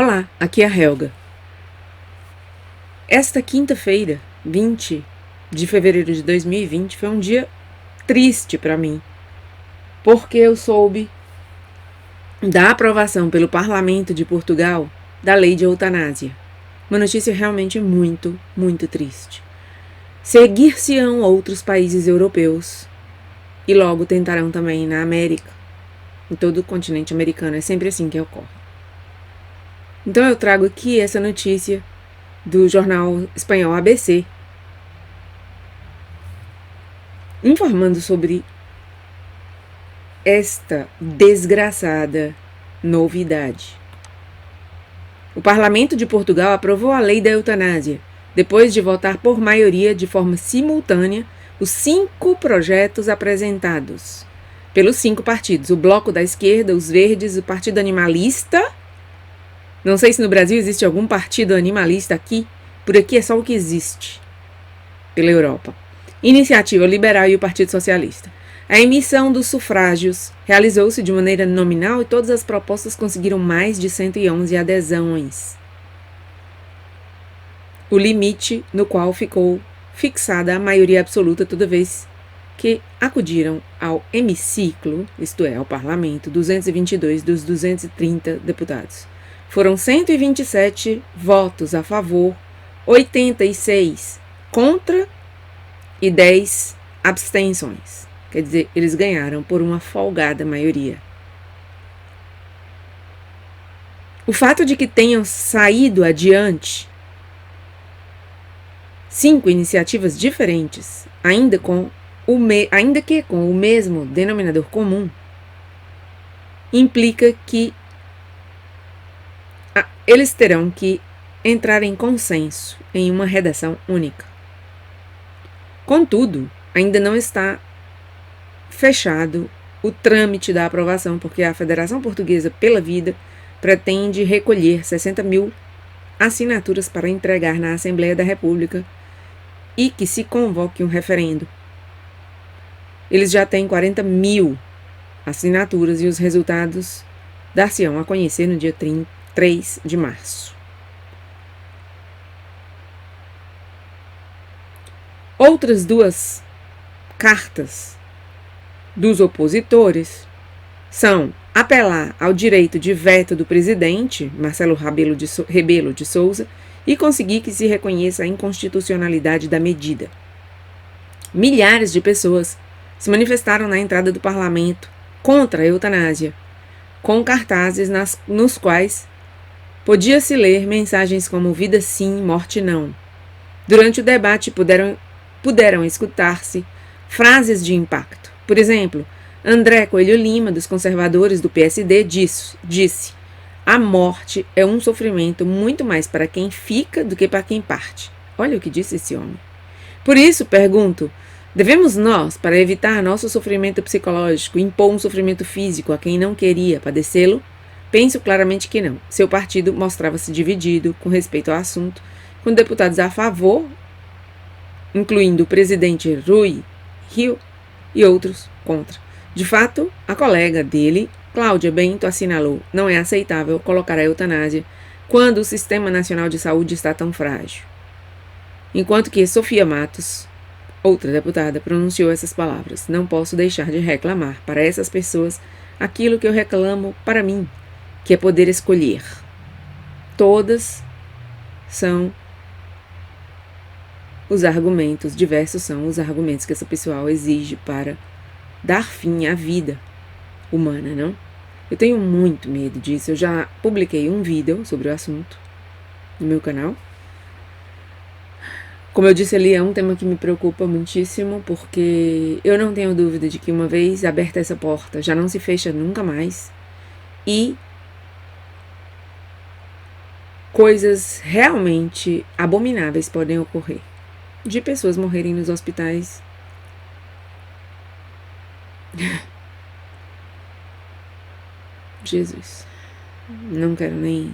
Olá, aqui é a Helga. Esta quinta-feira, 20 de fevereiro de 2020, foi um dia triste para mim, porque eu soube da aprovação pelo Parlamento de Portugal da lei de eutanásia. Uma notícia realmente muito, muito triste. Seguir-se-ão outros países europeus e logo tentarão também na América, em todo o continente americano. É sempre assim que ocorre. Então eu trago aqui essa notícia do jornal espanhol ABC, informando sobre esta desgraçada novidade. O Parlamento de Portugal aprovou a lei da eutanásia, depois de votar por maioria de forma simultânea os 5 projetos apresentados pelos 5 partidos: o Bloco da Esquerda, os Verdes, o Partido Animalista. Não sei se no Brasil existe algum partido animalista aqui. Por aqui é só o que existe pela Europa. Iniciativa Liberal e o Partido Socialista. A emissão dos sufrágios realizou-se de maneira nominal e todas as propostas conseguiram mais de 111 adesões. O limite no qual ficou fixada a maioria absoluta toda vez que acudiram ao hemiciclo, isto é, ao parlamento, 222 dos 230 deputados. Foram 127 votos a favor, 86 contra e 10 abstenções. Quer dizer, eles ganharam por uma folgada maioria. O fato de que tenham saído adiante 5 iniciativas diferentes, ainda que com o mesmo denominador comum, implica que eles terão que entrar em consenso em uma redação única. Contudo, ainda não está fechado o trâmite da aprovação, porque a Federação Portuguesa pela Vida pretende recolher 60 mil assinaturas para entregar na Assembleia da República e que se convoque um referendo. Eles já têm 40 mil assinaturas e os resultados dar-se-ão a conhecer no dia 3 de março. Outras 2 cartas dos opositores são apelar ao direito de veto do presidente, Marcelo Rebelo de Sousa, e conseguir que se reconheça a inconstitucionalidade da medida. Milhares de pessoas se manifestaram na entrada do parlamento contra a eutanásia, com cartazes nos quais podia-se ler mensagens como vida sim, morte não. Durante o debate puderam escutar-se frases de impacto. Por exemplo, André Coelho Lima, dos conservadores do PSD, disse: a morte é um sofrimento muito mais para quem fica do que para quem parte. Olha o que disse esse homem. Por isso, pergunto, devemos nós, para evitar nosso sofrimento psicológico, impor um sofrimento físico a quem não queria padecê-lo? Penso claramente que não. Seu partido mostrava-se dividido com respeito ao assunto, com deputados a favor, incluindo o presidente Rui Rio, e outros contra. De fato, a colega dele, Cláudia Bento, assinalou: não é aceitável colocar a eutanásia quando o Sistema Nacional de Saúde está tão frágil. Enquanto que Sofia Matos, outra deputada, pronunciou essas palavras: não posso deixar de reclamar para essas pessoas aquilo que eu reclamo para mim, que é poder escolher. Todas são os argumentos, diversos são os argumentos que essa pessoal exige para dar fim à vida humana, não? Eu tenho muito medo disso. Eu já publiquei um vídeo sobre o assunto no meu canal. Como eu disse ali, é um tema que me preocupa muitíssimo, porque eu não tenho dúvida de que uma vez aberta essa porta, já não se fecha nunca mais. E coisas realmente abomináveis podem ocorrer. De pessoas morrerem nos hospitais. Jesus. Não quero nem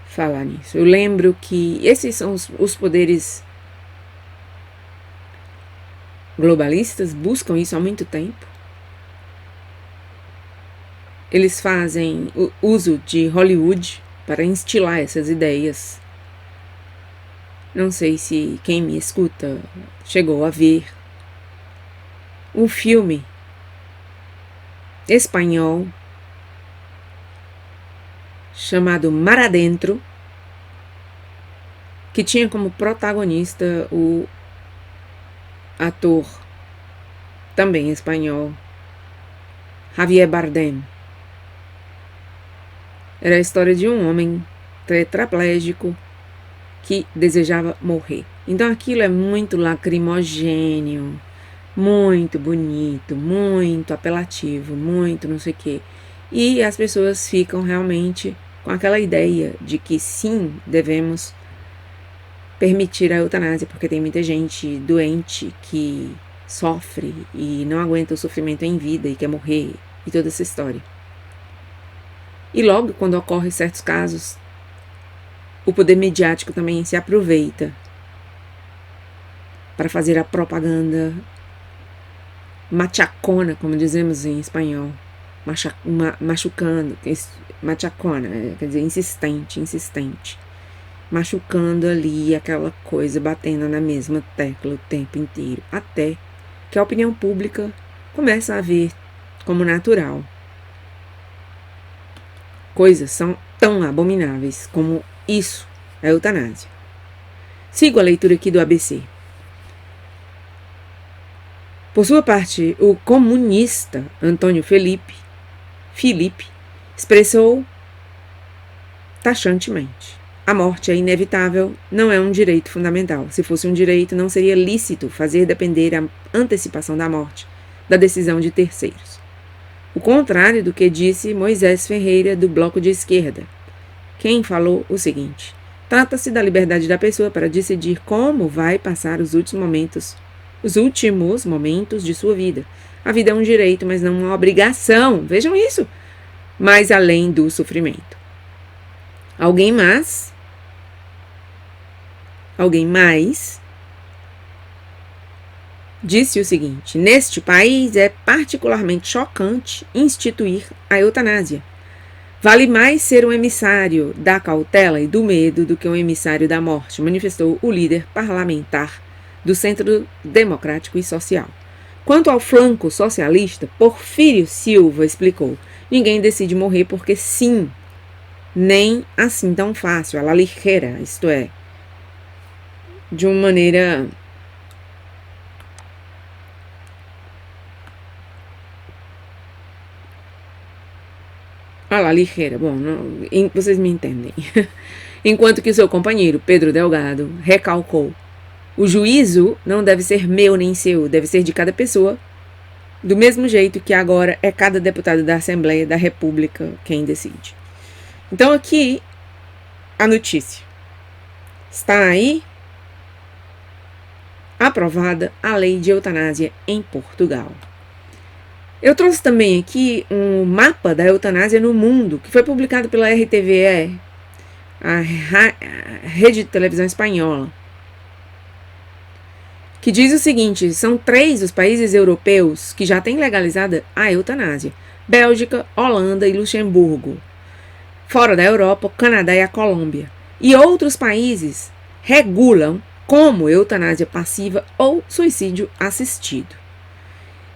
falar nisso. Eu lembro que esses são os poderes globalistas, buscam isso há muito tempo. eles fazem o uso de Hollywood para instilar essas ideias. Não sei se quem me escuta chegou a ver um filme espanhol chamado Mar Adentro, que tinha como protagonista o ator também espanhol Javier Bardem. Era a história de um homem tetraplégico que desejava morrer. Então aquilo é muito lacrimogêneo, muito bonito, muito apelativo, muito não sei o quê. E as pessoas ficam realmente com aquela ideia de que sim, devemos permitir a eutanásia, porque tem muita gente doente que sofre e não aguenta o sofrimento em vida e quer morrer, e toda essa história. E logo, quando ocorrem certos casos, o poder mediático também se aproveita para fazer a propaganda machacona, como dizemos em espanhol, machucando, machacona, quer dizer, insistente, machucando ali aquela coisa, batendo na mesma tecla o tempo inteiro, até que a opinião pública começa a ver como natural. Coisas são tão abomináveis como isso, a eutanásia. Sigo a leitura aqui do ABC. Por sua parte, o comunista Antônio Felipe expressou taxantemente: a morte é inevitável, não é um direito fundamental. Se fosse um direito, não seria lícito fazer depender a antecipação da morte da decisão de terceiros. O contrário do que disse Moisés Ferreira, do Bloco de Esquerda, quem falou o seguinte: trata-se da liberdade da pessoa para decidir como vai passar os últimos momentos de sua vida. A vida é um direito, mas não uma obrigação. Vejam isso. Mais além do sofrimento. Alguém mais disse o seguinte: neste país é particularmente chocante instituir a eutanásia. Vale mais ser um emissário da cautela e do medo do que um emissário da morte, manifestou o líder parlamentar do Centro Democrático e Social. Quanto ao flanco socialista, Porfírio Silva explicou: ninguém decide morrer porque sim, nem assim tão fácil, a la ligera, isto é, de uma maneira a la ligera, bom, não, vocês me entendem. Enquanto que seu companheiro, Pedro Delgado, recalcou: o juízo não deve ser meu nem seu, deve ser de cada pessoa, do mesmo jeito que agora é cada deputado da Assembleia da República quem decide. Então aqui a notícia. Está aí aprovada a lei de eutanásia em Portugal. Eu trouxe também aqui um mapa da eutanásia no mundo, que foi publicado pela RTVE, a rede de televisão espanhola, que diz o seguinte: são 3 os países europeus que já têm legalizada a eutanásia: Bélgica, Holanda e Luxemburgo. Fora da Europa, o Canadá e a Colômbia. E outros países regulam como eutanásia passiva ou suicídio assistido.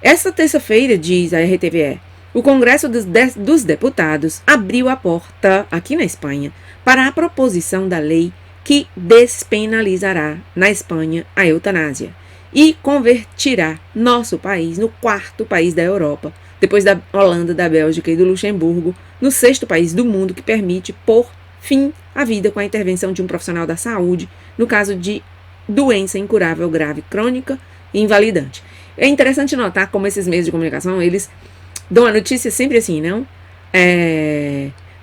Esta terça-feira, diz a RTVE, o Congresso dos Deputados abriu a porta, aqui na Espanha, para a proposição da lei que despenalizará na Espanha a eutanásia e convertirá nosso país no 4º país da Europa, depois da Holanda, da Bélgica e do Luxemburgo, no 6º país do mundo que permite pôr fim à vida com a intervenção de um profissional da saúde, no caso de doença incurável, grave, crônica e invalidante. É interessante notar como esses meios de comunicação, eles dão a notícia sempre assim, não?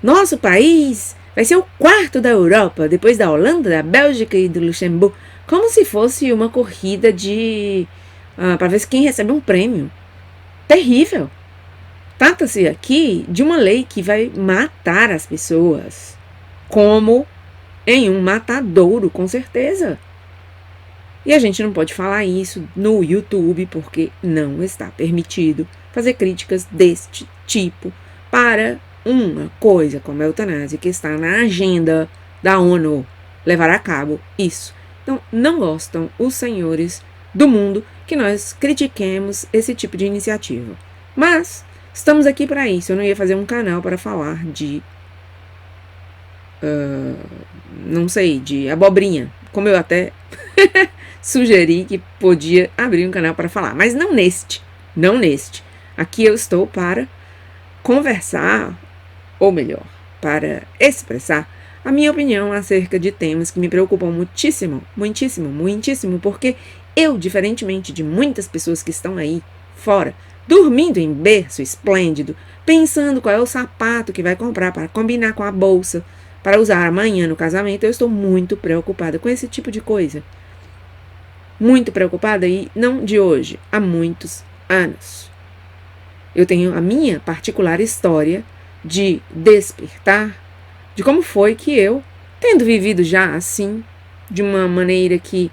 Nosso país vai ser o 4º da Europa, depois da Holanda, da Bélgica e do Luxemburgo, como se fosse uma corrida para ver quem recebe um prêmio. Terrível. Trata-se aqui de uma lei que vai matar as pessoas, como em um matadouro, com certeza. E a gente não pode falar isso no YouTube, porque não está permitido fazer críticas deste tipo para uma coisa como a eutanásia, que está na agenda da ONU levar a cabo isso. Então, não gostam os senhores do mundo que nós critiquemos esse tipo de iniciativa. Mas estamos aqui para isso. Eu não ia fazer um canal para falar de não sei, de abobrinha, como eu até sugeri que podia abrir um canal para falar, mas não neste. Aqui eu estou para conversar, ou melhor, para expressar a minha opinião acerca de temas que me preocupam muitíssimo, porque eu, diferentemente de muitas pessoas que estão aí fora, dormindo em berço esplêndido, pensando qual é o sapato que vai comprar para combinar com a bolsa, para usar amanhã no casamento, eu estou muito preocupada com esse tipo de coisa. Muito preocupada, e não de hoje, há muitos anos. Eu tenho a minha particular história de despertar, de como foi que eu, tendo vivido já assim, de uma maneira que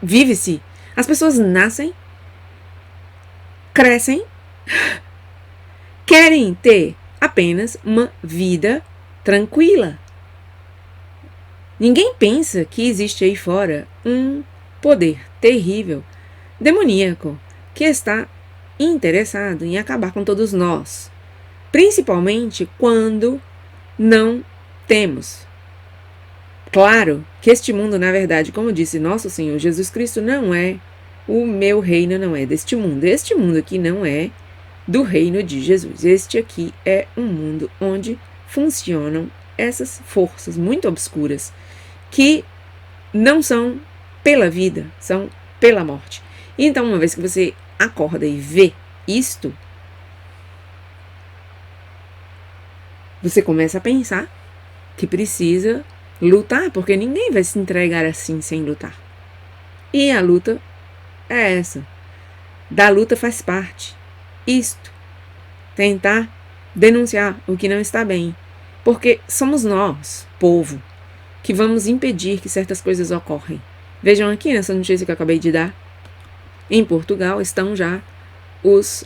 vive-se, as pessoas nascem, crescem, querem ter apenas uma vida tranquila. Ninguém pensa que existe aí fora um poder terrível, demoníaco, que está interessado em acabar com todos nós, principalmente quando não temos. Claro que este mundo, na verdade, como disse nosso Senhor Jesus Cristo, não é o meu reino, não é deste mundo. Este mundo aqui não é do reino de Jesus. Este aqui é um mundo onde funcionam essas forças muito obscuras que não são pela vida, são pela morte. Então, uma vez que você acorda e vê isto, você começa a pensar que precisa lutar, porque ninguém vai se entregar assim sem lutar. E a luta é essa. Da luta faz parte isto, tentar denunciar o que não está bem, porque somos nós, povo, que vamos impedir que certas coisas ocorrem. Vejam aqui nessa notícia que eu acabei de dar, em Portugal estão já os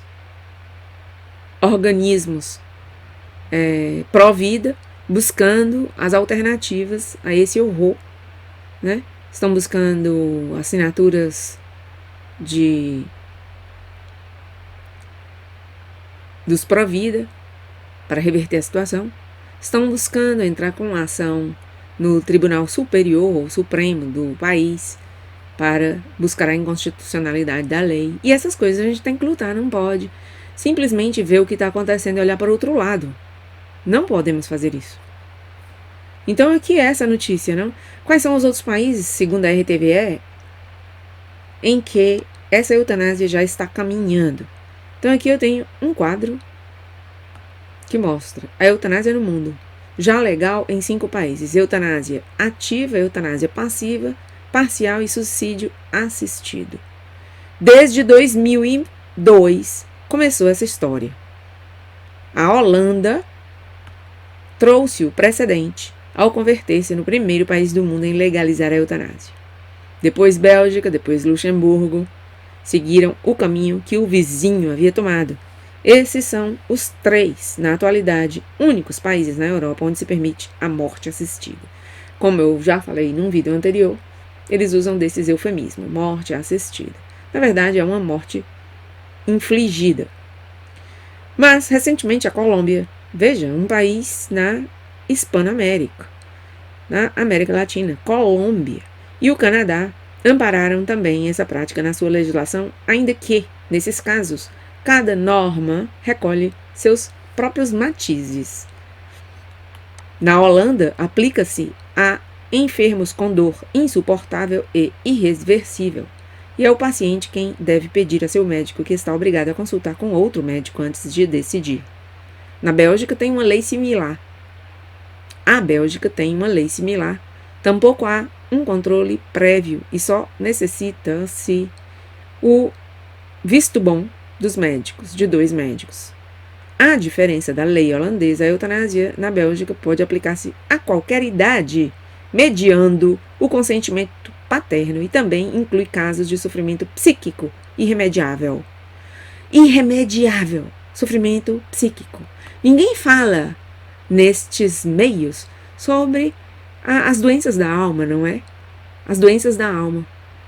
organismos pró-vida buscando as alternativas a esse horror, né? Estão buscando assinaturas dos pró-vida para reverter a situação. Estão buscando entrar com ação no Tribunal Superior ou Supremo do país para buscar a inconstitucionalidade da lei. E essas coisas a gente tem que lutar, não pode simplesmente ver o que está acontecendo e olhar para o outro lado. Não podemos fazer isso. Então aqui é essa notícia, não? Quais são os outros países, segundo a RTVE, em que essa eutanásia já está caminhando? Então aqui eu tenho um quadro que mostra a eutanásia no mundo. Já legal em 5 países. Eutanásia ativa, eutanásia passiva, parcial e suicídio assistido. Desde 2002 começou essa história. A Holanda trouxe o precedente ao converter-se no primeiro país do mundo em legalizar a eutanásia. Depois Bélgica, depois Luxemburgo, seguiram o caminho que o vizinho havia tomado. Esses são os 3, na atualidade, únicos países na Europa onde se permite a morte assistida. Como eu já falei num vídeo anterior, eles usam desses eufemismos, morte assistida. Na verdade, é uma morte infligida. Mas, recentemente, a Colômbia, veja, um país na Hispanoamérica, na América Latina, Colômbia e o Canadá ampararam também essa prática na sua legislação, ainda que, nesses casos, cada norma recolhe seus próprios matizes. Na Holanda, aplica-se a enfermos com dor insuportável e irreversível, e é o paciente quem deve pedir a seu médico, que está obrigado a consultar com outro médico antes de decidir. Na Bélgica tem uma lei similar. Tampouco há um controle prévio e só necessita-se o visto bom dos médicos, de 2 médicos. A diferença da lei holandesa, a eutanásia na Bélgica pode aplicar-se a qualquer idade, mediando o consentimento paterno, e também inclui casos de sofrimento psíquico irremediável. sofrimento psíquico. Ninguém fala nestes meios sobre as doenças da alma, não é? As doenças da alma,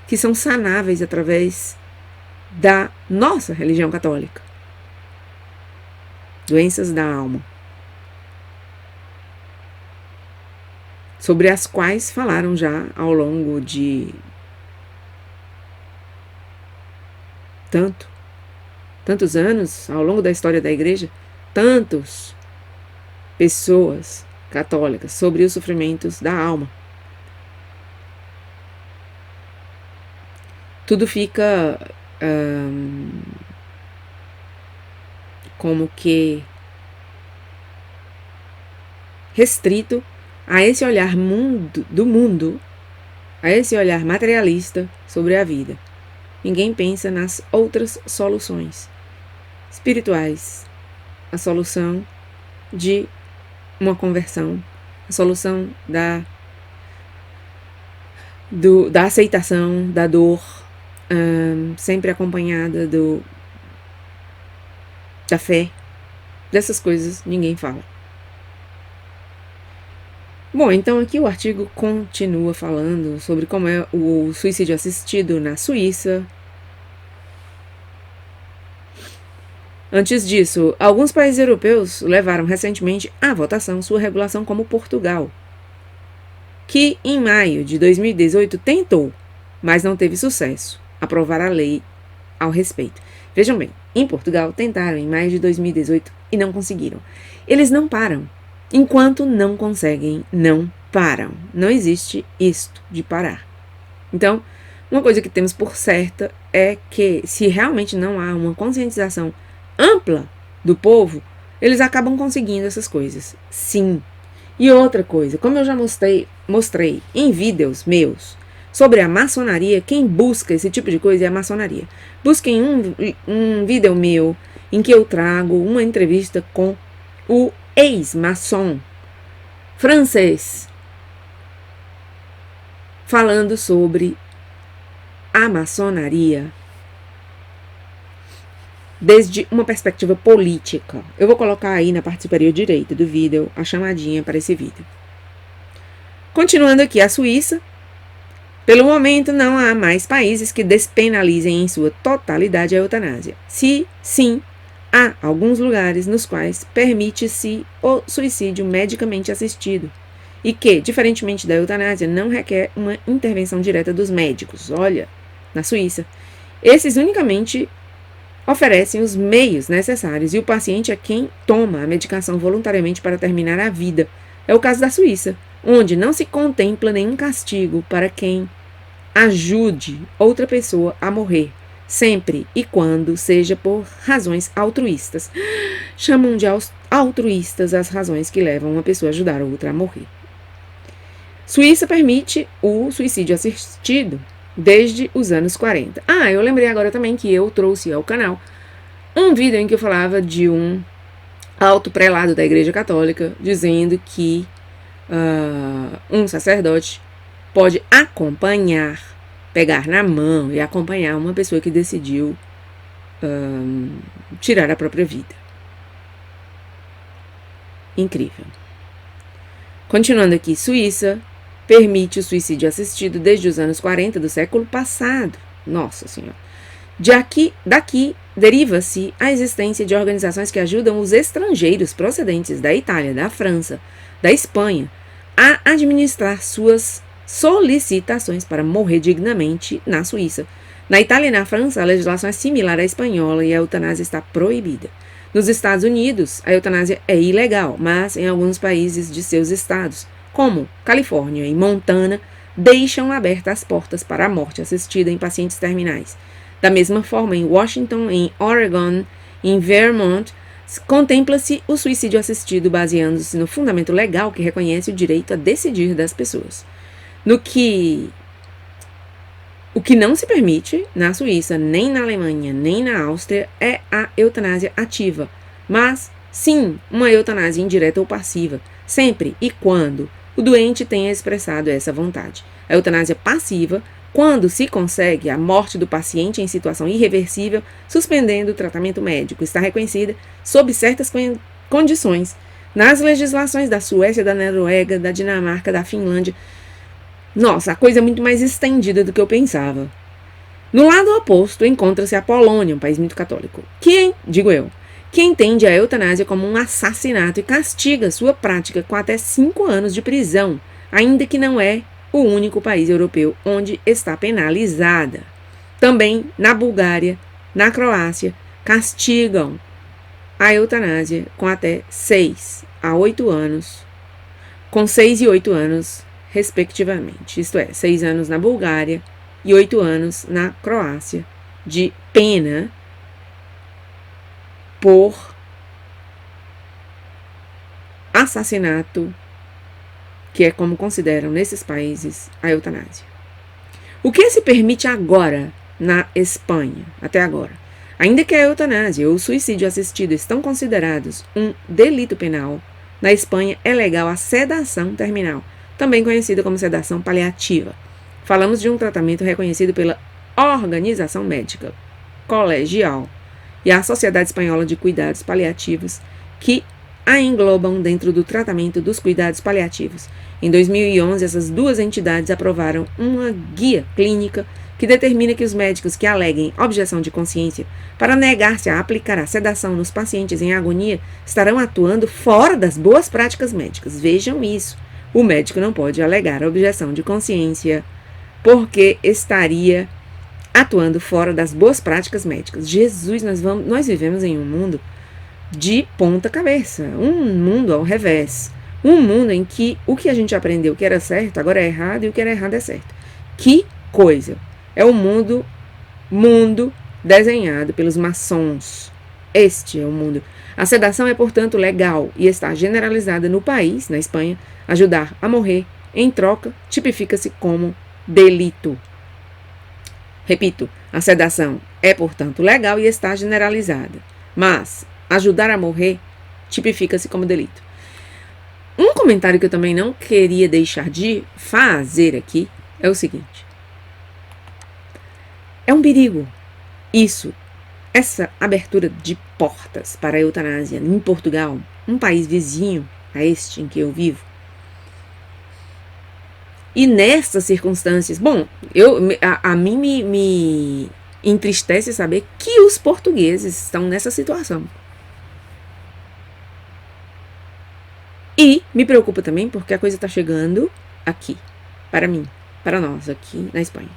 que são sanáveis através da nossa religião católica. Doenças da alma. Sobre as quais falaram já ao longo de tantos anos, ao longo da história da igreja, tantas pessoas católicas sobre os sofrimentos da alma. Tudo fica como que restrito a esse olhar do mundo, a esse olhar materialista sobre a vida. Ninguém pensa nas outras soluções espirituais, a solução de uma conversão, a solução da aceitação da dor, sempre acompanhada da fé. Dessas coisas ninguém fala. Bom, então aqui o artigo continua falando sobre como é o suicídio assistido na Suíça. Antes disso, alguns países europeus levaram recentemente à votação sua regulação, como Portugal, que em maio de 2018 tentou, mas não teve sucesso, aprovar a lei ao respeito. Vejam bem, em Portugal tentaram em maio de 2018 e não conseguiram. Eles não param. Enquanto não conseguem, não param. Não existe isto de parar. Então, uma coisa que temos por certa é que, se realmente não há uma conscientização ampla do povo, eles acabam conseguindo essas coisas. Sim. E outra coisa, como eu já mostrei em vídeos meus sobre a maçonaria, quem busca esse tipo de coisa é a maçonaria. Busquem um vídeo meu em que eu trago uma entrevista com o ex-maçom francês, falando sobre a maçonaria desde uma perspectiva política. Eu vou colocar aí na parte superior direita do vídeo a chamadinha para esse vídeo. Continuando aqui, a Suíça. Pelo momento, não há mais países que despenalizem em sua totalidade a eutanásia. Sim, há alguns lugares nos quais permite-se o suicídio medicamente assistido e que, diferentemente da eutanásia, não requer uma intervenção direta dos médicos. Olha, na Suíça, esses unicamente oferecem os meios necessários e o paciente é quem toma a medicação voluntariamente para terminar a vida. É o caso da Suíça, onde não se contempla nenhum castigo para quem ajude outra pessoa a morrer, sempre e quando seja por razões altruístas. Chamam de altruístas as razões que levam uma pessoa a ajudar outra a morrer. Suíça permite o suicídio assistido desde os anos 40. Eu lembrei agora também que eu trouxe ao canal um vídeo em que eu falava de um alto prelado da Igreja Católica dizendo que um sacerdote pode acompanhar, pegar na mão e acompanhar uma pessoa que decidiu tirar a própria vida. Incrível. Continuando aqui, Suíça permite o suicídio assistido desde os anos 40 do século passado. Nossa Senhora. Daqui deriva-se a existência de organizações que ajudam os estrangeiros procedentes da Itália, da França, da Espanha, a administrar suas solicitações para morrer dignamente na Suíça. Na Itália e na França, a legislação é similar à espanhola e a eutanásia está proibida. Nos Estados Unidos, a eutanásia é ilegal, mas em alguns países de seus estados, como Califórnia e Montana, deixam abertas as portas para a morte assistida em pacientes terminais. Da mesma forma, em Washington, em Oregon e em Vermont, contempla-se o suicídio assistido baseando-se no fundamento legal que reconhece o direito a decidir das pessoas. O que não se permite na Suíça, nem na Alemanha, nem na Áustria é a eutanásia ativa, mas sim uma eutanásia indireta ou passiva, sempre e quando o doente tenha expressado essa vontade. A eutanásia passiva quando se consegue a morte do paciente em situação irreversível, suspendendo o tratamento médico. Está reconhecida sob certas condições nas legislações da Suécia, da Noruega, da Dinamarca, da Finlândia. Nossa, a coisa é muito mais estendida do que eu pensava. No lado oposto encontra-se a Polônia, um país muito católico, que entende a eutanásia como um assassinato e castiga sua prática com até 5 anos de prisão, ainda que não é o único país europeu onde está penalizada. Também na Bulgária, na Croácia, castigam a eutanásia com até 6 a 8 anos, com 6 e 8 anos, respectivamente. Isto é, 6 anos na Bulgária e 8 anos na Croácia, de pena por assassinato, que é como consideram nesses países a eutanásia. O que se permite agora na Espanha, até agora? Ainda que a eutanásia ou o suicídio assistido estão considerados um delito penal, na Espanha é legal a sedação terminal, também conhecida como sedação paliativa. Falamos de um tratamento reconhecido pela Organização Médica Colegial e a Sociedade Espanhola de Cuidados Paliativos, que a englobam dentro do tratamento dos cuidados paliativos. Em 2011, essas duas entidades aprovaram uma guia clínica que determina que os médicos que aleguem objeção de consciência para negar-se a aplicar a sedação nos pacientes em agonia estarão atuando fora das boas práticas médicas. Vejam isso. O médico não pode alegar objeção de consciência porque estaria atuando fora das boas práticas médicas. Jesus, nós vivemos em um mundo de ponta cabeça, um mundo ao revés, um mundo em que o que a gente aprendeu que era certo agora é errado e o que era errado é certo. Que coisa! É o mundo desenhado pelos maçons. Este é o mundo. A sedação é, portanto, legal e está generalizada no país, na Espanha. Ajudar a morrer, em troca, tipifica-se como delito. Repito, a sedação é, portanto, legal e está generalizada. Mas ajudar a morrer tipifica-se como delito. Um comentário que eu também não queria deixar de fazer aqui é o seguinte. É um perigo essa abertura de portas para a eutanásia em Portugal, um país vizinho a este em que eu vivo. E nessas circunstâncias, bom, a mim me entristece saber que os portugueses estão nessa situação. E me preocupa também porque a coisa está chegando aqui, para mim, para nós aqui na Espanha.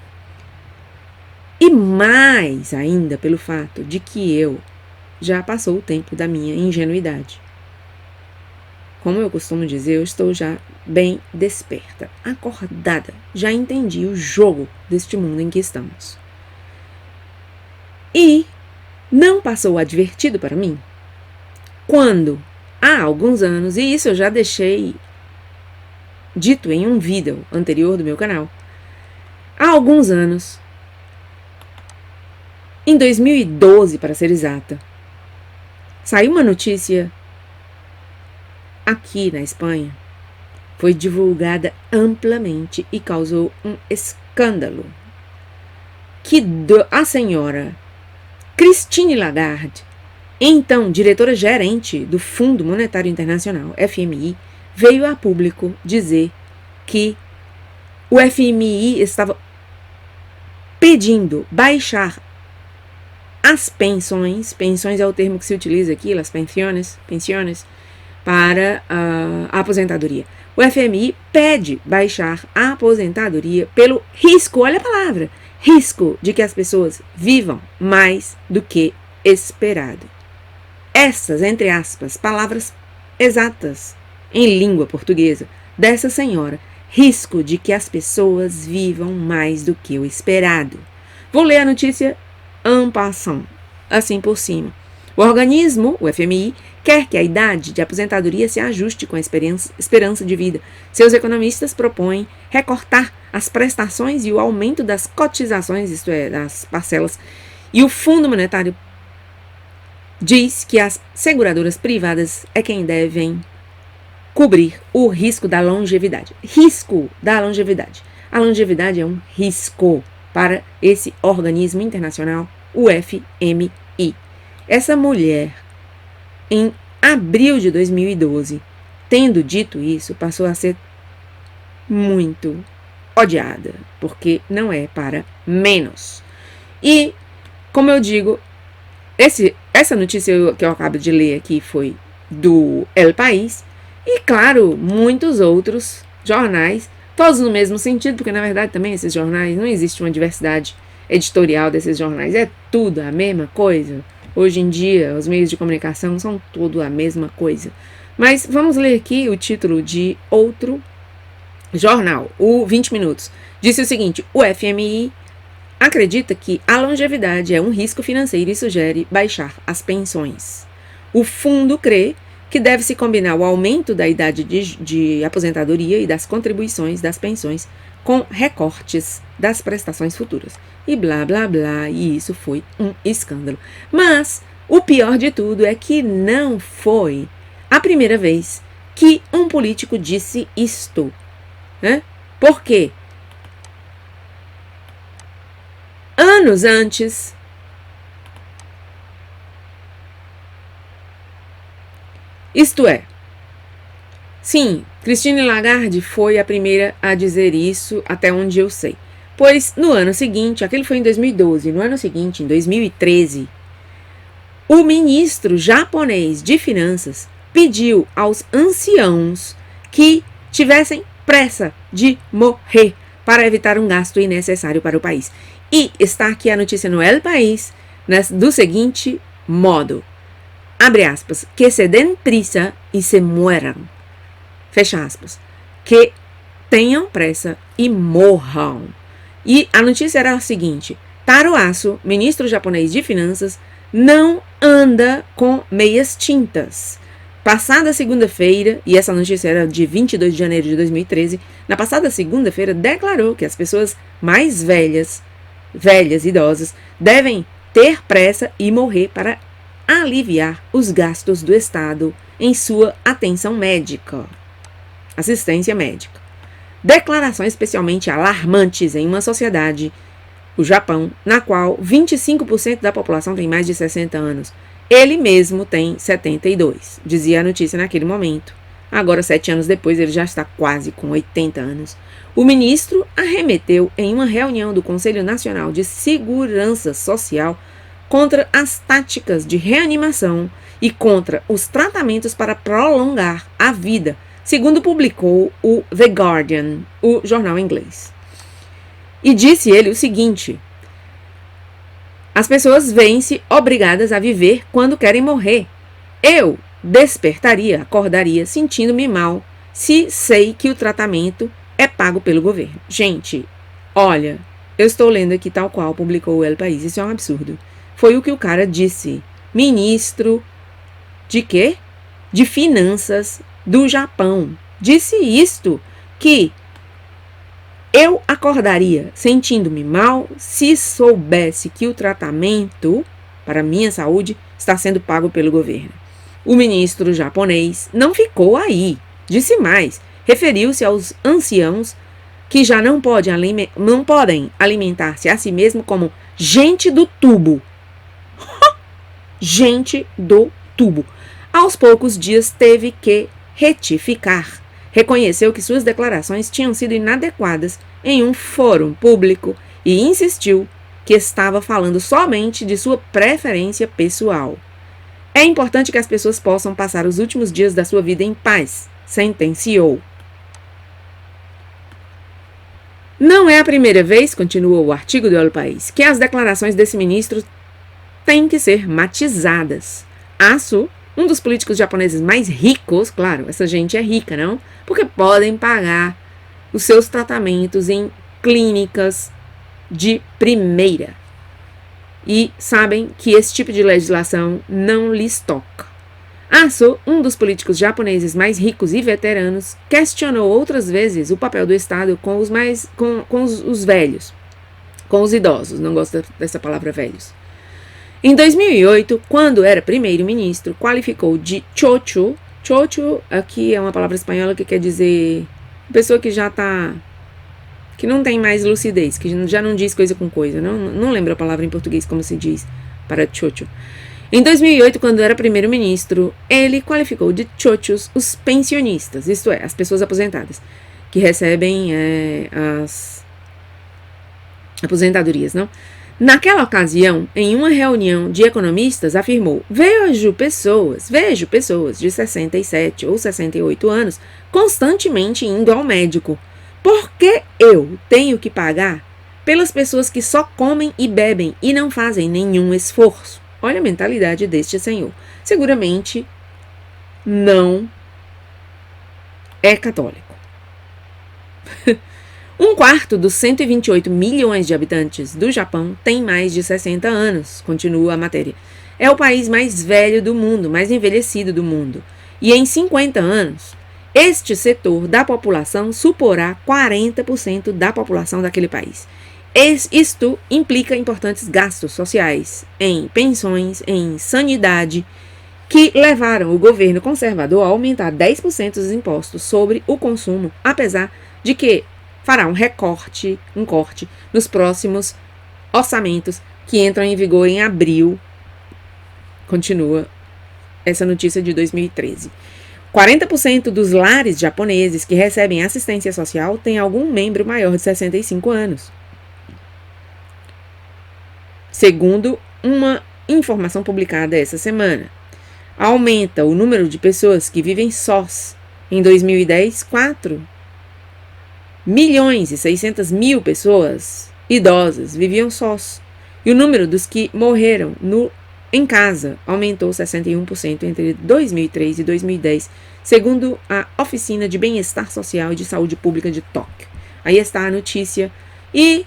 E mais ainda pelo fato de que eu já passou o tempo da minha ingenuidade. Como eu costumo dizer, eu estou já bem desperta, acordada, já entendi o jogo deste mundo em que estamos. E não passou advertido para mim quando, há alguns anos, e isso eu já deixei dito em um vídeo anterior do meu canal, há alguns anos, em 2012 para ser exata, saiu uma notícia aqui na Espanha, foi divulgada amplamente e causou um escândalo, que a senhora Christine Lagarde, então diretora-gerente do Fundo Monetário Internacional, FMI, veio a público dizer que o FMI estava pedindo baixar as pensões é o termo que se utiliza aqui, as pensiones, para a aposentadoria. O FMI pede baixar a aposentadoria pelo risco, olha a palavra, risco de que as pessoas vivam mais do que esperado. Essas, entre aspas, palavras exatas em língua portuguesa dessa senhora, risco de que as pessoas vivam mais do que o esperado. Vou ler a notícia en passant, assim por cima. O organismo, o FMI, quer que a idade de aposentadoria se ajuste com a esperança de vida. Seus economistas propõem recortar as prestações e o aumento das cotizações, isto é, das parcelas, e o Fundo Monetário diz que as seguradoras privadas é quem devem cobrir o risco da longevidade. Risco da longevidade. a longevidade é um risco para esse organismo internacional, o FMI. Essa mulher, em abril de 2012, tendo dito isso, passou a ser muito odiada, porque não é para menos. E, como eu digo, essa notícia que eu acabo de ler aqui foi do El País, e claro, muitos outros jornais, todos no mesmo sentido, porque na verdade também esses jornais, não existe uma diversidade editorial desses jornais, é tudo a mesma coisa. Hoje em dia, os meios de comunicação são tudo a mesma coisa. Mas vamos ler aqui o título de outro jornal, o 20 Minutos. Disse o seguinte: o FMI acredita que a longevidade é um risco financeiro e sugere baixar as pensões. O fundo crê que deve-se combinar o aumento da idade de aposentadoria e das contribuições das pensões com recortes das prestações futuras. E blá, blá, blá, e isso foi um escândalo. Mas o pior de tudo é que não foi a primeira vez que um político disse isto. Né? Por quê? Anos antes, isto é, sim, Christine Lagarde foi a primeira a dizer isso, até onde eu sei. Pois no ano seguinte, aquele foi em 2012, no ano seguinte, em 2013, o ministro japonês de finanças pediu aos anciãos que tivessem pressa de morrer para evitar um gasto innecessário para o país. E está aqui a notícia no El País, do seguinte modo, abre aspas, que se den prisa e se mueram, fecha aspas, que tenham pressa e morram. E a notícia era a seguinte: Taro Aso, ministro japonês de finanças, não anda com meias tintas. Passada segunda-feira, e essa notícia era de 22 de janeiro de 2013, na passada segunda-feira declarou que as pessoas mais velhas, idosas, devem ter pressa e morrer para aliviar os gastos do Estado em sua atenção médica, assistência médica. Declarações especialmente alarmantes em uma sociedade, o Japão, na qual 25% da população tem mais de 60 anos. Ele mesmo tem 72, dizia a notícia naquele momento. Agora, 7 anos depois, ele já está quase com 80 anos. O ministro arremeteu em uma reunião do Conselho Nacional de Segurança Social contra as táticas de reanimação e contra os tratamentos para prolongar a vida, segundo publicou o The Guardian, o jornal inglês. E disse ele o seguinte: as pessoas veem-se obrigadas a viver quando querem morrer. Eu despertaria, acordaria sentindo-me mal se sei que o tratamento é pago pelo governo. Gente, olha, eu estou lendo aqui tal qual publicou o El País, isso é um absurdo. Foi o que o cara disse, ministro de quê? De finanças do Japão. Disse isto, que eu acordaria sentindo-me mal se soubesse que o tratamento para minha saúde está sendo pago pelo governo. O ministro japonês não ficou aí, disse mais, referiu-se aos anciãos que já não podem alimentar-se a si mesmo como gente do tubo. Gente do tubo. Aos poucos dias teve que retificar. Reconheceu que suas declarações tinham sido inadequadas em um fórum público e insistiu que estava falando somente de sua preferência pessoal. É importante que as pessoas possam passar os últimos dias da sua vida em paz, sentenciou. Não é a primeira vez, continuou o artigo do El País, que as declarações desse ministro têm que ser matizadas. Aso, um dos políticos japoneses mais ricos, claro, essa gente é rica, não? Porque podem pagar os seus tratamentos em clínicas de primeira. E sabem que esse tipo de legislação não lhes toca. Aso, um dos políticos japoneses mais ricos e veteranos, questionou outras vezes o papel do Estado com os velhos, com os idosos, não gosto dessa palavra velhos. Em 2008, quando era primeiro-ministro, qualificou de chocho. Chocho aqui é uma palavra espanhola que quer dizer pessoa que já está que não tem mais lucidez, que já não diz coisa com coisa. Não lembro a palavra em português como se diz para chocho. Em 2008, quando era primeiro-ministro, ele qualificou de chochos os pensionistas, isto é, as pessoas aposentadas, que recebem as aposentadorias, não? Naquela ocasião, em uma reunião de economistas, afirmou: vejo pessoas de 67 ou 68 anos constantemente indo ao médico. Por que eu tenho que pagar pelas pessoas que só comem e bebem e não fazem nenhum esforço? Olha a mentalidade deste senhor. Seguramente não é católico. Um quarto dos 128 milhões de habitantes do Japão tem mais de 60 anos, continua a matéria. É o país mais velho do mundo, mais envelhecido do mundo. E em 50 anos, este setor da população suporá 40% da população daquele país. Isto implica importantes gastos sociais em pensões, em sanidade, que levaram o governo conservador a aumentar 10% dos impostos sobre o consumo, apesar de que fará um corte nos próximos orçamentos que entram em vigor em abril. Continua essa notícia de 2013. 40% dos lares japoneses que recebem assistência social têm algum membro maior de 65 anos. Segundo uma informação publicada essa semana, aumenta o número de pessoas que vivem sós. Em 2010, 4.600.000 pessoas idosas viviam sós. E o número dos que morreram em casa aumentou 61% entre 2003 e 2010, segundo a Oficina de Bem-Estar Social e de Saúde Pública de Tóquio. Aí está a notícia. E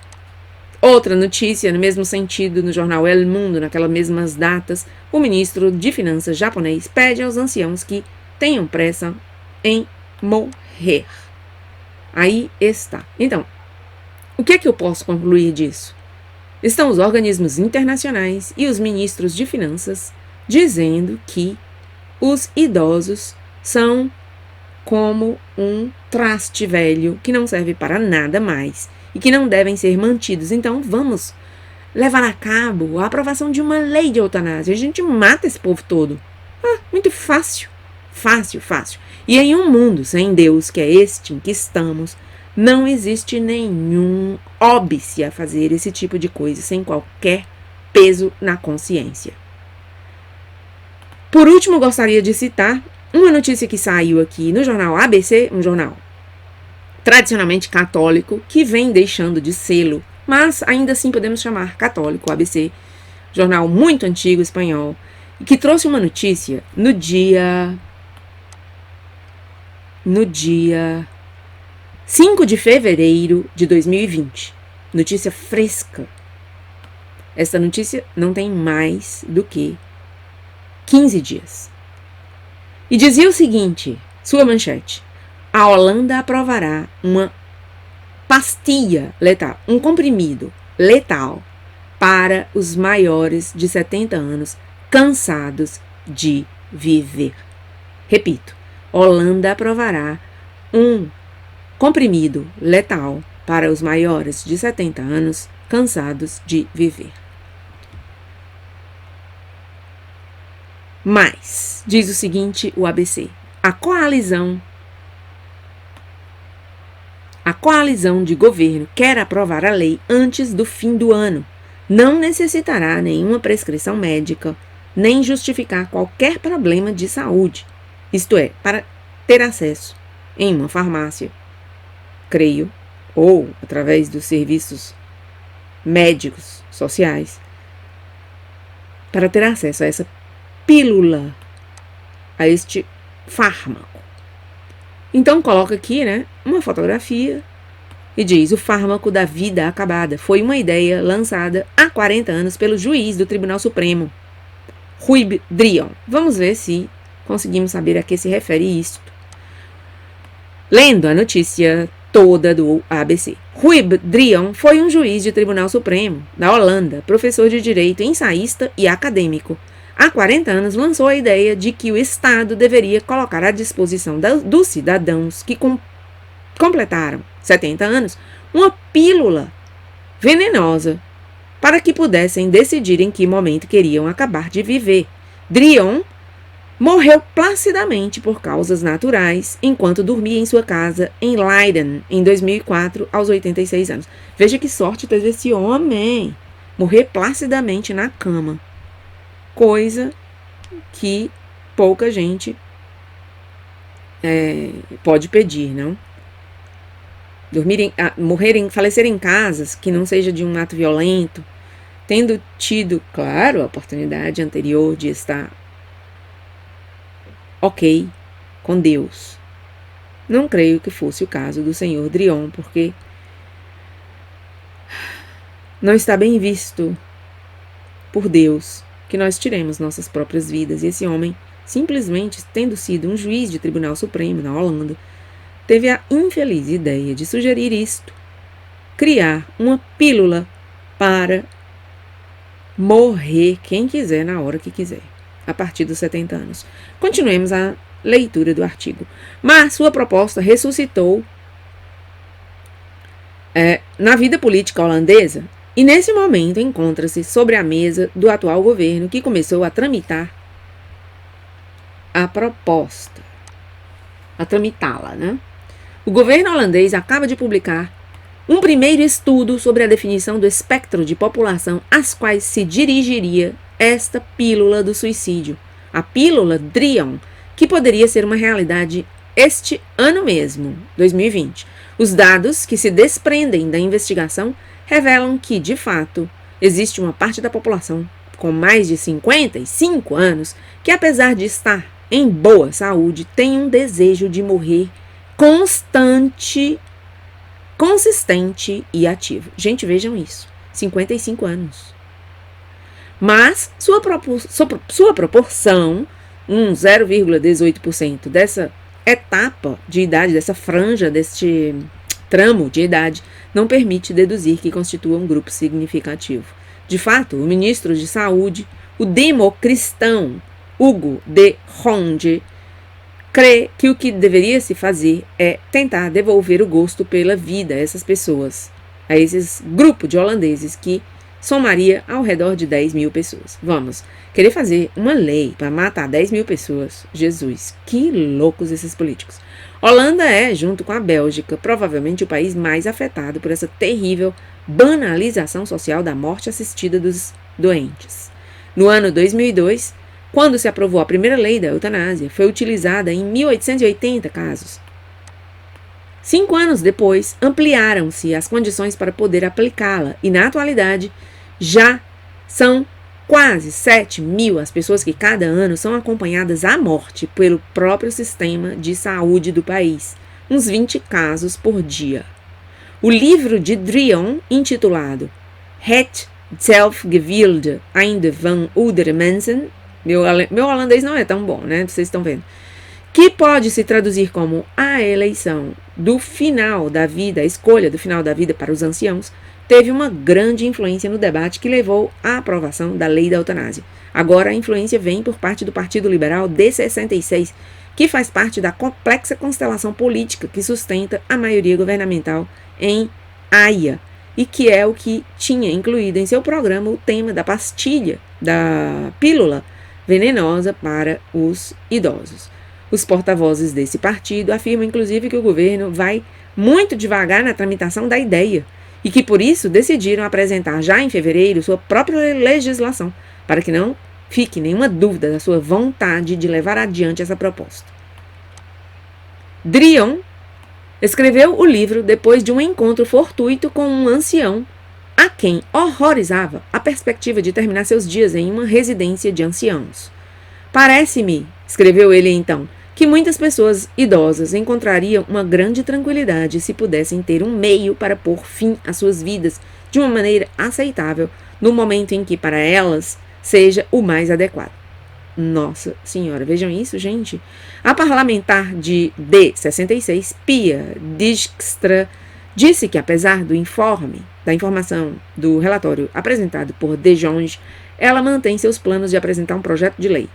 outra notícia, no mesmo sentido, no jornal El Mundo, naquelas mesmas datas, o ministro de Finanças japonês pede aos anciãos que tenham pressa em morrer. Aí está. Então, o que é que eu posso concluir disso? Estão os organismos internacionais e os ministros de Finanças dizendo que os idosos são como um traste velho que não serve para nada mais e que não devem ser mantidos. Então, vamos levar a cabo a aprovação de uma lei de eutanásia. A gente mata esse povo todo. Muito fácil. Fácil. E em um mundo sem Deus, que é este em que estamos, não existe nenhum óbice a fazer esse tipo de coisa sem qualquer peso na consciência. Por último, gostaria de citar uma notícia que saiu aqui no jornal ABC, um jornal tradicionalmente católico, que vem deixando de sê-lo, mas ainda assim podemos chamar católico, ABC, jornal muito antigo espanhol, que trouxe uma notícia no dia 5 de fevereiro de 2020. Notícia fresca. Essa notícia não tem mais do que 15 dias. E dizia o seguinte, sua manchete: a Holanda aprovará uma pastilha letal, um comprimido letal para os maiores de 70 anos cansados de viver. Repito, Holanda aprovará um comprimido letal para os maiores de 70 anos cansados de viver. Mas, diz o seguinte o ABC, a coalizão de governo quer aprovar a lei antes do fim do ano. Não necessitará nenhuma prescrição médica, nem justificar qualquer problema de saúde. Isto é, para ter acesso em uma farmácia, creio, ou através dos serviços médicos sociais, para ter acesso a essa pílula, a este fármaco. Então coloca aqui, uma fotografia e diz: o fármaco da vida acabada foi uma ideia lançada há 40 anos pelo juiz do Tribunal Supremo, Huib Drion. Vamos ver se conseguimos saber a que se refere isto. Lendo a notícia toda do ABC. Huib Drion foi um juiz de Tribunal Supremo da Holanda, professor de direito, ensaísta e acadêmico. Há 40 anos lançou a ideia de que o Estado deveria colocar à disposição dos cidadãos que completaram 70 anos, uma pílula venenosa para que pudessem decidir em que momento queriam acabar de viver. Drion morreu placidamente por causas naturais enquanto dormia em sua casa em Leiden em 2004 aos 86 anos. Veja que sorte teve esse homem, morrer placidamente na cama, coisa que pouca gente pode pedir, não? Falecer em casas que não seja de um ato violento, tendo tido, claro, a oportunidade anterior de estar ok com Deus. Não creio que fosse o caso do senhor Drion, porque não está bem visto por Deus que nós tiremos nossas próprias vidas. E esse homem, simplesmente tendo sido um juiz de Tribunal Supremo na Holanda, teve a infeliz ideia de sugerir isto, criar uma pílula para morrer quem quiser na hora que quiser, a partir dos 70 anos. Continuemos a leitura do artigo. Mas sua proposta ressuscitou na vida política holandesa e nesse momento encontra-se sobre a mesa do atual governo, que começou a tramitar a proposta, a tramitá-la, né? O governo holandês acaba de publicar um primeiro estudo sobre a definição do espectro de população às quais se dirigiria esta pílula do suicídio, a pílula Drion, que poderia ser uma realidade este ano mesmo, 2020. Os dados que se desprendem da investigação revelam que, de fato, existe uma parte da população com mais de 55 anos que, apesar de estar em boa saúde, tem um desejo de morrer consistente e ativo. Gente, vejam isso. 55 anos. Mas sua proporção, 0,18% dessa etapa de idade, dessa franja, deste tramo de idade, não permite deduzir que constitua um grupo significativo. De fato, o ministro de Saúde, o democristão Hugo de Ronde, crê que o que deveria se fazer é tentar devolver o gosto pela vida a essas pessoas, a esses grupos de holandeses que somaria ao redor de 10 mil pessoas. Vamos, querer fazer uma lei para matar 10 mil pessoas? Jesus, que loucos esses políticos. Holanda é, junto com a Bélgica, provavelmente o país mais afetado por essa terrível banalização social da morte assistida dos doentes. No ano 2002, quando se aprovou a primeira lei da eutanásia, foi utilizada em 1.880 casos. 5 anos depois, ampliaram-se as condições para poder aplicá-la e, na atualidade, já são quase 7 mil as pessoas que cada ano são acompanhadas à morte pelo próprio sistema de saúde do país, uns 20 casos por dia. O livro de Drion, intitulado Het zelfgewilde einde van oudere mensen, meu holandês não é tão bom, né? Vocês estão vendo. Que pode se traduzir como a eleição do final da vida, a escolha do final da vida para os anciãos, teve uma grande influência no debate que levou à aprovação da lei da eutanásia. Agora a influência vem por parte do Partido Liberal de 66, que faz parte da complexa constelação política que sustenta a maioria governamental em Haia, e que é o que tinha incluído em seu programa o tema da pastilha, da pílula venenosa para os idosos. Os porta-vozes desse partido afirmam, inclusive, que o governo vai muito devagar na tramitação da ideia e que, por isso, decidiram apresentar já em fevereiro sua própria legislação, para que não fique nenhuma dúvida da sua vontade de levar adiante essa proposta. Drion escreveu o livro depois de um encontro fortuito com um ancião a quem horrorizava a perspectiva de terminar seus dias em uma residência de anciãos. Parece-me, escreveu ele então, que muitas pessoas idosas encontrariam uma grande tranquilidade se pudessem ter um meio para pôr fim às suas vidas de uma maneira aceitável no momento em que para elas seja o mais adequado. Nossa Senhora, vejam isso, gente. A parlamentar de 66, Pia Dijkstra, disse que, apesar da informação do relatório apresentado por De Jonge, ela mantém seus planos de apresentar um projeto de lei.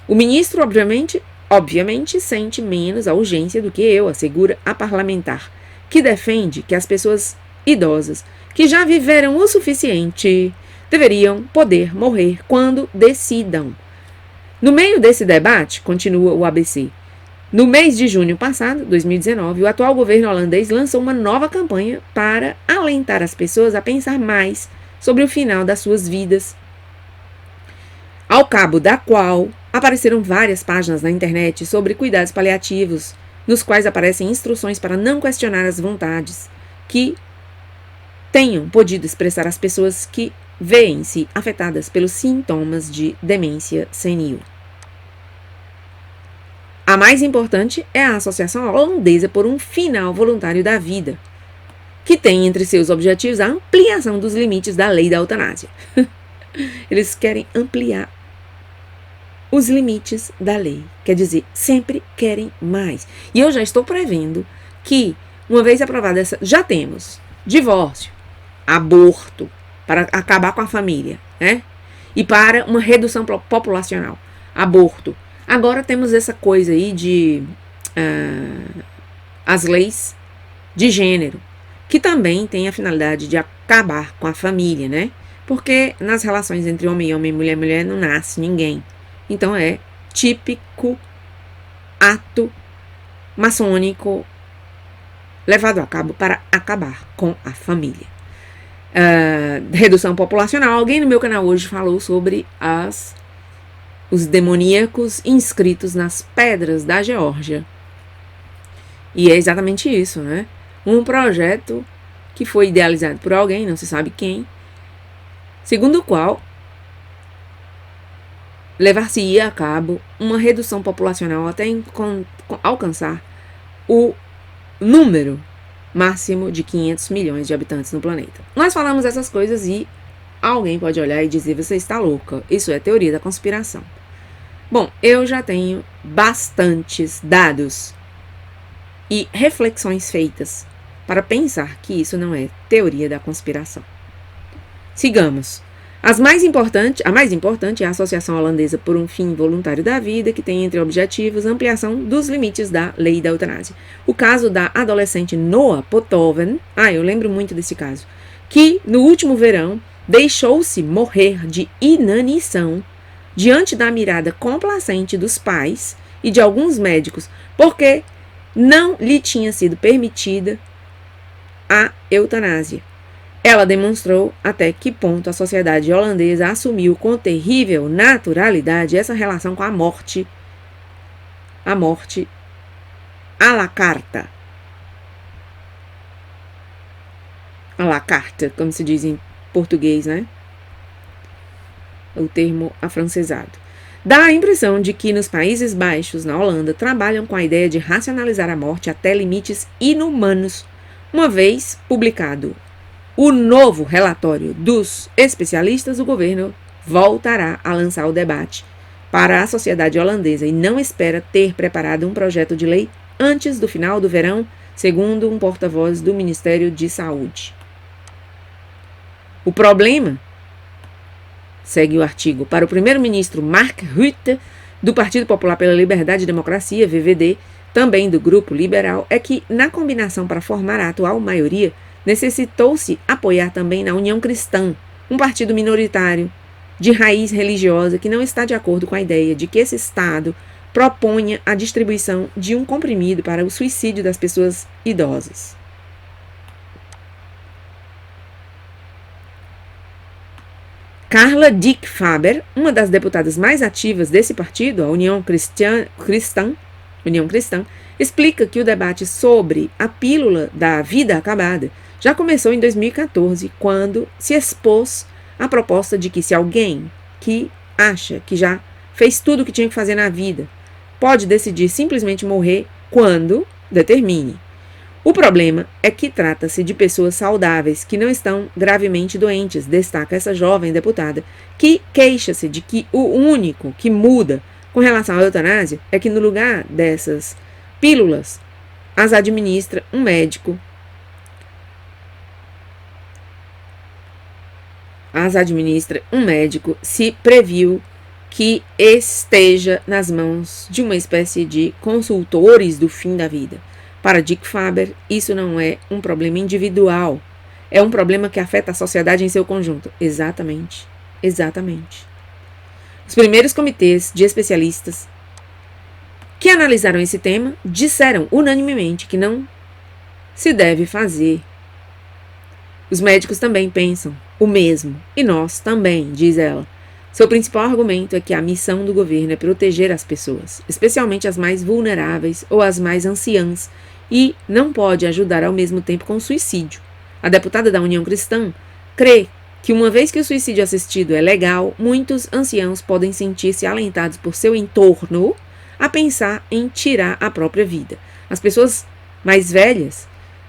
O ministro, obviamente, obviamente sente menos a urgência do que eu, assegura a parlamentar, que defende que as pessoas idosas que já viveram o suficiente deveriam poder morrer quando decidam. No meio desse debate, continua o ABC, no mês de junho passado, 2019, o atual governo holandês lançou uma nova campanha para alentar as pessoas a pensar mais sobre o final das suas vidas, ao cabo da qual apareceram várias páginas na internet sobre cuidados paliativos, nos quais aparecem instruções para não questionar as vontades que tenham podido expressar as pessoas que veem-se afetadas pelos sintomas de demência senil. A mais importante é a Associação Holandesa por um Final Voluntário da Vida, que tem entre seus objetivos a ampliação dos limites da lei da eutanásia. Eles querem ampliar os limites da lei. Quer dizer, sempre querem mais. E eu já estou prevendo que, uma vez aprovada essa, já temos divórcio, aborto, para acabar com a família, né? E para uma redução populacional. Aborto. Agora temos essa coisa aí de as leis de gênero, que também tem a finalidade de acabar com a família, né? Porque nas relações entre homem e homem, mulher e mulher, não nasce ninguém. Então é típico ato maçônico levado a cabo para acabar com a família. Redução populacional. Alguém no meu canal hoje falou sobre os demoníacos inscritos nas pedras da Geórgia. E é exatamente isso, né? Um projeto que foi idealizado por alguém, não se sabe quem, segundo o qual levar-se-ia a cabo uma redução populacional até alcançar o número máximo de 500 milhões de habitantes no planeta. Nós falamos essas coisas e alguém pode olhar e dizer, você está louca, isso é teoria da conspiração. Bom, eu já tenho bastantes dados e reflexões feitas para pensar que isso não é teoria da conspiração. Sigamos. A mais importante é a Associação Holandesa por um Fim Voluntário da Vida, que tem entre objetivos a ampliação dos limites da lei da eutanásia. O caso da adolescente Noah Pothoven, eu lembro muito desse caso, que no último verão deixou-se morrer de inanição diante da mirada complacente dos pais e de alguns médicos, porque não lhe tinha sido permitida a eutanásia. Ela demonstrou até que ponto a sociedade holandesa assumiu com terrível naturalidade essa relação com a morte à la carta. À la carta, como se diz em português, né? O termo afrancesado. Dá a impressão de que nos Países Baixos, na Holanda, trabalham com a ideia de racionalizar a morte até limites inumanos. Uma vez publicado o novo relatório dos especialistas, o governo voltará a lançar o debate para a sociedade holandesa e não espera ter preparado um projeto de lei antes do final do verão, segundo um porta-voz do Ministério de Saúde. O problema, segue o artigo, para o primeiro-ministro Mark Rutte, do Partido Popular pela Liberdade e Democracia, VVD, também do Grupo Liberal, é que, na combinação para formar a atual maioria, necessitou-se apoiar também na União Cristã, um partido minoritário, de raiz religiosa, que não está de acordo com a ideia de que esse Estado proponha a distribuição de um comprimido para o suicídio das pessoas idosas. Carla Dick Faber, uma das deputadas mais ativas desse partido, a União Cristã, explica que o debate sobre a pílula da vida acabada já começou em 2014, quando se expôs a proposta de que se alguém que acha que já fez tudo o que tinha que fazer na vida pode decidir simplesmente morrer quando determine. O problema é que trata-se de pessoas saudáveis que não estão gravemente doentes, destaca essa jovem deputada, que queixa-se de que o único que muda com relação à eutanásia é que no lugar dessas pílulas as administra um médico. Se previu que esteja nas mãos de uma espécie de consultores do fim da vida. Para Dick Faber, isso não é um problema individual, é um problema que afeta a sociedade em seu conjunto. Exatamente, exatamente. Os primeiros comitês de especialistas que analisaram esse tema disseram unanimemente que não se deve fazer. Os médicos também pensam o mesmo, e nós também, diz ela. Seu principal argumento é que a missão do governo é proteger as pessoas, especialmente as mais vulneráveis ou as mais anciãs, e não pode ajudar ao mesmo tempo com o suicídio. A deputada da União Cristã crê que uma vez que o suicídio assistido é legal, muitos anciãos podem sentir-se alentados por seu entorno a pensar em tirar a própria vida. As pessoas mais velhas,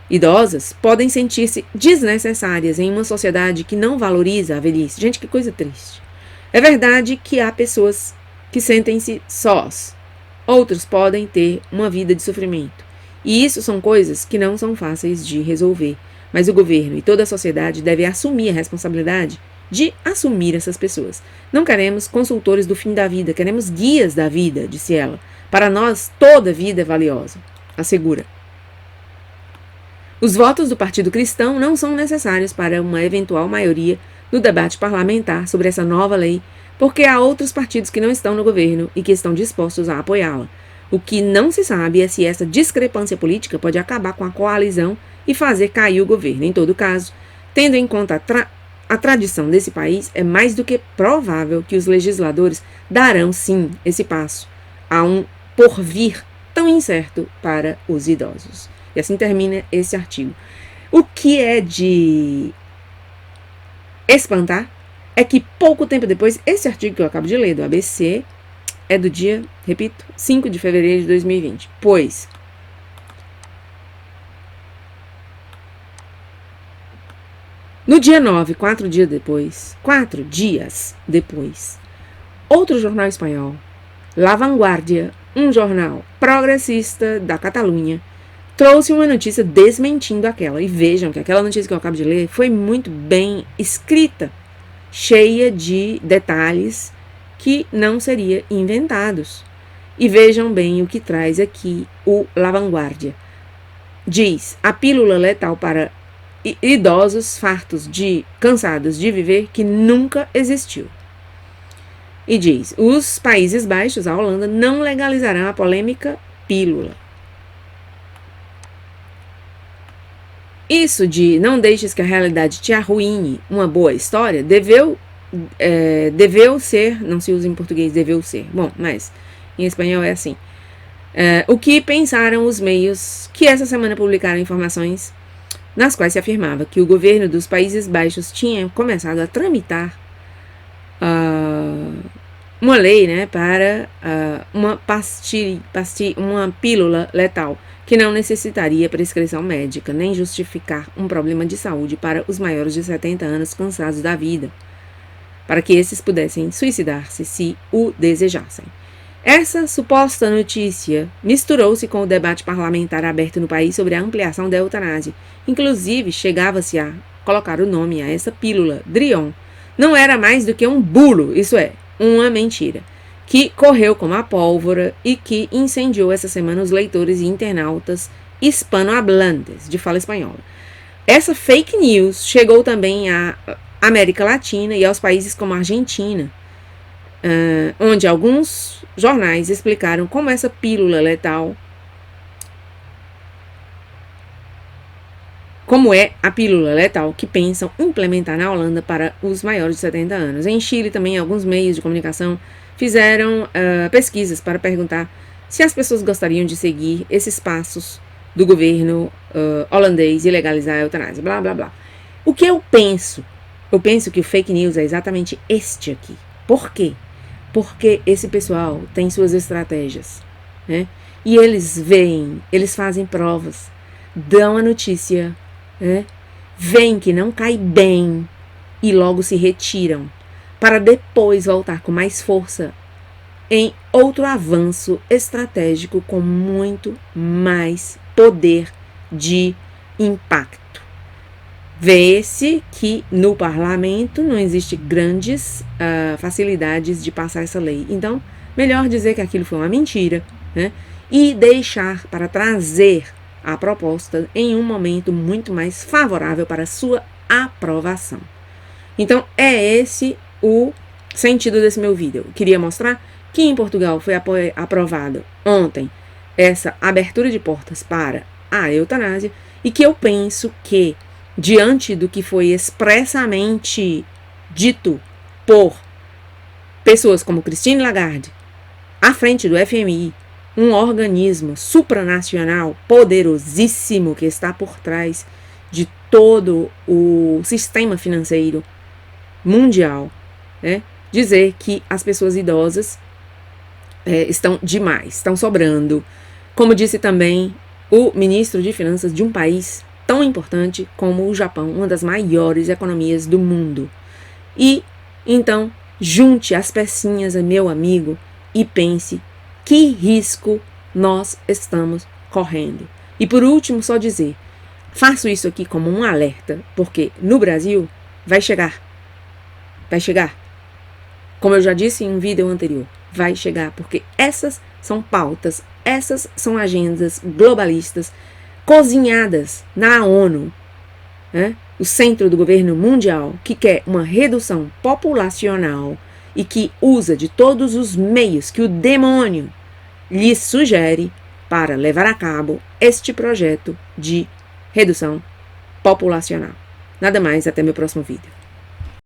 idosas, podem sentir-se desnecessárias em uma sociedade que não valoriza a velhice. Gente, que coisa triste. É verdade que há pessoas que sentem-se sós. Outros podem ter uma vida de sofrimento. E isso são coisas que não são fáceis de resolver. Mas o governo e toda a sociedade devem assumir a responsabilidade de assumir essas pessoas. Não queremos consultores do fim da vida, queremos guias da vida, disse ela. Para nós, toda vida é valiosa, assegura. Os votos do Partido Cristão não são necessários para uma eventual maioria no debate parlamentar sobre essa nova lei, porque há outros partidos que não estão no governo e que estão dispostos a apoiá-la. O que não se sabe é se essa discrepância política pode acabar com a coalizão e fazer cair o governo. Em todo caso, tendo em conta a tradição desse país, é mais do que provável que os legisladores darão sim esse passo a um porvir tão incerto para os idosos. E assim termina esse artigo. O que é de espantar é que pouco tempo depois, esse artigo que eu acabo de ler do ABC é do dia, repito, 5 de fevereiro de 2020. Pois no dia 9, 4 dias depois, outro jornal espanhol, La Vanguardia, um jornal progressista da Catalunha, trouxe uma notícia desmentindo aquela. E vejam que aquela notícia que eu acabo de ler foi muito bem escrita, cheia de detalhes que não seriam inventados. E vejam bem o que traz aqui o La Vanguardia. Diz, a pílula letal para idosos fartos cansados de viver que nunca existiu. E diz, os Países Baixos, a Holanda, não legalizarão a polêmica pílula. Isso de não deixes que a realidade te arruine uma boa história, deveu ser, não se usa em português, deveu ser. Bom, mas em espanhol é assim. O que pensaram os meios que essa semana publicaram informações nas quais se afirmava que o governo dos Países Baixos tinha começado a tramitar uma lei, né, para uma pílula letal que não necessitaria prescrição médica, nem justificar um problema de saúde para os maiores de 70 anos cansados da vida, para que esses pudessem suicidar-se se o desejassem. Essa suposta notícia misturou-se com o debate parlamentar aberto no país sobre a ampliação da eutanásia. Inclusive, chegava-se a colocar o nome a essa pílula, Drion. Não era mais do que um bulo, isso é, uma mentira, que correu como a pólvora e que incendiou essa semana os leitores e internautas hispanohablantes de fala espanhola. Essa fake news chegou também à América Latina e aos países como a Argentina, onde alguns jornais explicaram como essa pílula letal, como é a pílula letal que pensam implementar na Holanda para os maiores de 70 anos. Em Chile também alguns meios de comunicação fizeram pesquisas para perguntar se as pessoas gostariam de seguir esses passos do governo holandês e legalizar a eutanásia, blá blá blá. O que eu penso? Eu penso que o fake news é exatamente este aqui. Por quê? Porque esse pessoal tem suas estratégias, né? E eles veem, eles fazem provas, dão a notícia, né? Veem que não cai bem e logo se retiram, para depois voltar com mais força em outro avanço estratégico com muito mais poder de impacto. vê-se que no parlamento não existe grandes facilidades de passar essa lei. Então, melhor dizer que aquilo foi uma mentira, né? E deixar para trazer a proposta em um momento muito mais favorável para sua aprovação. Então, é esse o sentido desse meu vídeo. Eu queria mostrar que em Portugal foi aprovado ontem essa abertura de portas para a eutanásia e que eu penso que, diante do que foi expressamente dito por pessoas como Christine Lagarde, à frente do FMI, um organismo supranacional poderosíssimo que está por trás de todo o sistema financeiro mundial, né? Dizer que as pessoas idosas estão demais, estão sobrando. Como disse também o ministro de Finanças de um país tão importante como o Japão, uma das maiores economias do mundo. E, então, junte as pecinhas, meu amigo, e pense que risco nós estamos correndo. E por último, só dizer, faço isso aqui como um alerta, porque no Brasil vai chegar. Vai chegar. Como eu já disse em um vídeo anterior, vai chegar, porque essas são pautas, essas são agendas globalistas cozinhadas na ONU, né? O centro do governo mundial, que quer uma redução populacional e que usa de todos os meios que o demônio lhes sugere para levar a cabo este projeto de redução populacional. Nada mais, até meu próximo vídeo.